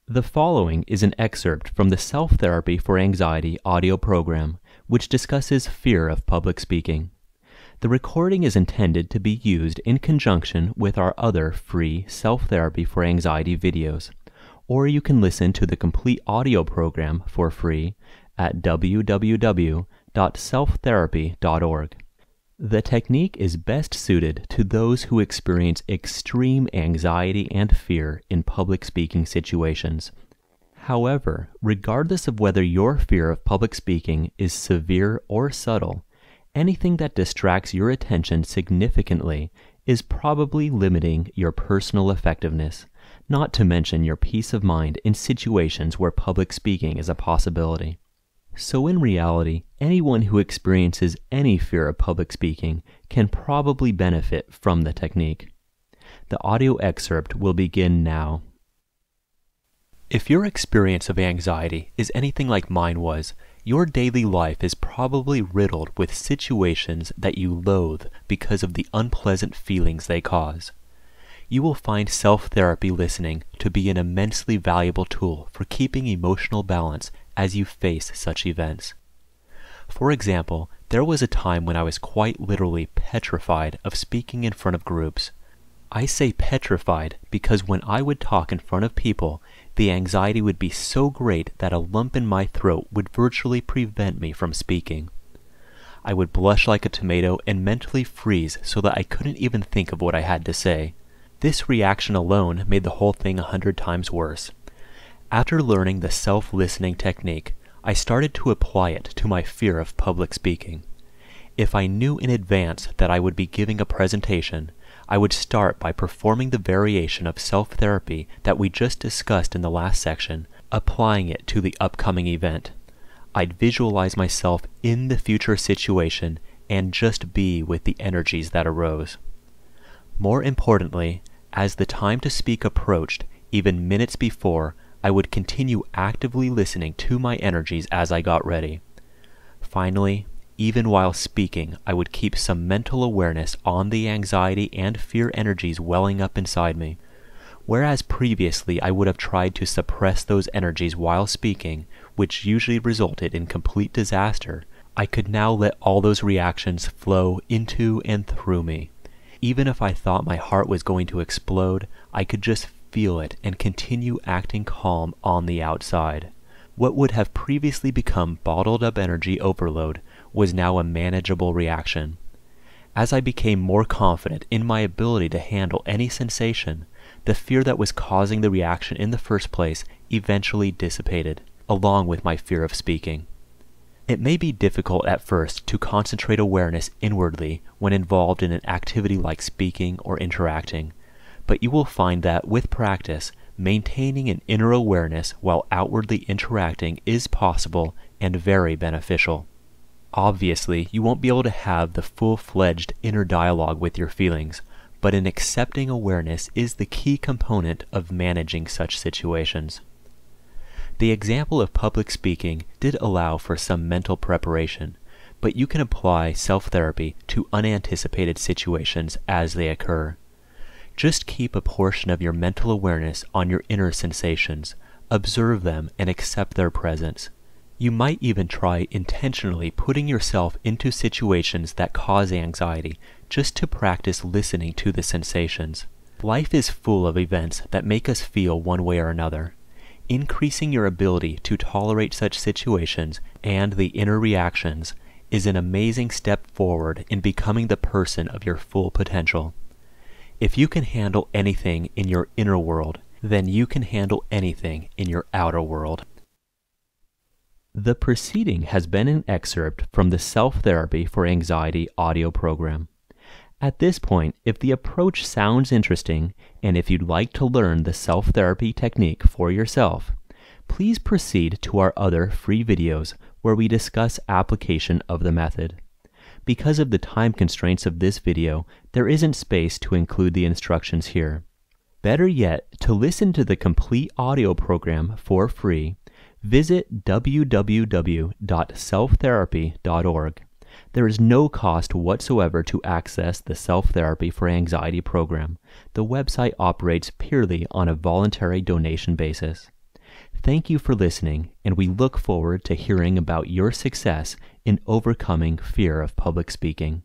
The following is an excerpt from the Self-Therapy for Anxiety audio program, which discusses fear of public speaking. The recording is intended to be used in conjunction with our other free Self-Therapy for Anxiety videos, or you can listen to the complete audio program for free at www.selftherapy.org. The technique is best suited to those who experience extreme anxiety and fear in public speaking situations. However, regardless of whether your fear of public speaking is severe or subtle, anything that distracts your attention significantly is probably limiting your personal effectiveness, not to mention your peace of mind in situations where public speaking is a possibility. So in reality, anyone who experiences any fear of public speaking can probably benefit from the technique. The audio excerpt will begin now. If your experience of anxiety is anything like mine was, your daily life is probably riddled with situations that you loathe because of the unpleasant feelings they cause. You will find self-therapy listening to be an immensely valuable tool for keeping emotional balance as you face such events. For example, there was a time when I was quite literally petrified of speaking in front of groups. I say petrified because when I would talk in front of people, the anxiety would be so great that a lump in my throat would virtually prevent me from speaking. I would blush like a tomato and mentally freeze so that I couldn't even think of what I had to say. This reaction alone made the whole thing 100 times worse. After learning the self-listening technique, I started to apply it to my fear of public speaking. If I knew in advance that I would be giving a presentation, I would start by performing the variation of self-therapy that we just discussed in the last section, applying it to the upcoming event. I'd visualize myself in the future situation and just be with the energies that arose. More importantly, as the time to speak approached, even minutes before, I would continue actively listening to my energies as I got ready. Finally, even while speaking, I would keep some mental awareness on the anxiety and fear energies welling up inside me. Whereas previously I would have tried to suppress those energies while speaking, which usually resulted in complete disaster, I could now let all those reactions flow into and through me. Even if I thought my heart was going to explode, I could just feel it and continue acting calm on the outside. What would have previously become bottled up energy overload was now a manageable reaction. As I became more confident in my ability to handle any sensation, the fear that was causing the reaction in the first place eventually dissipated, along with my fear of speaking. It may be difficult at first to concentrate awareness inwardly when involved in an activity like speaking or interacting, but you will find that with practice, maintaining an inner awareness while outwardly interacting is possible and very beneficial. Obviously, you won't be able to have the full-fledged inner dialogue with your feelings, but an accepting awareness is the key component of managing such situations. The example of public speaking did allow for some mental preparation, but you can apply self-therapy to unanticipated situations as they occur. Just keep a portion of your mental awareness on your inner sensations, observe them and accept their presence. You might even try intentionally putting yourself into situations that cause anxiety just to practice listening to the sensations. Life is full of events that make us feel one way or another. Increasing your ability to tolerate such situations and the inner reactions is an amazing step forward in becoming the person of your full potential. If you can handle anything in your inner world, then you can handle anything in your outer world. The preceding has been an excerpt from the Self-Therapy for Anxiety audio program. At this point, if the approach sounds interesting, and if you'd like to learn the self-therapy technique for yourself, please proceed to our other free videos where we discuss application of the method. Because of the time constraints of this video, there isn't space to include the instructions here. Better yet, to listen to the complete audio program for free, visit www.selftherapy.org. There is no cost whatsoever to access the Self-Therapy for Anxiety program. The website operates purely on a voluntary donation basis. Thank you for listening, and we look forward to hearing about your success in overcoming fear of public speaking.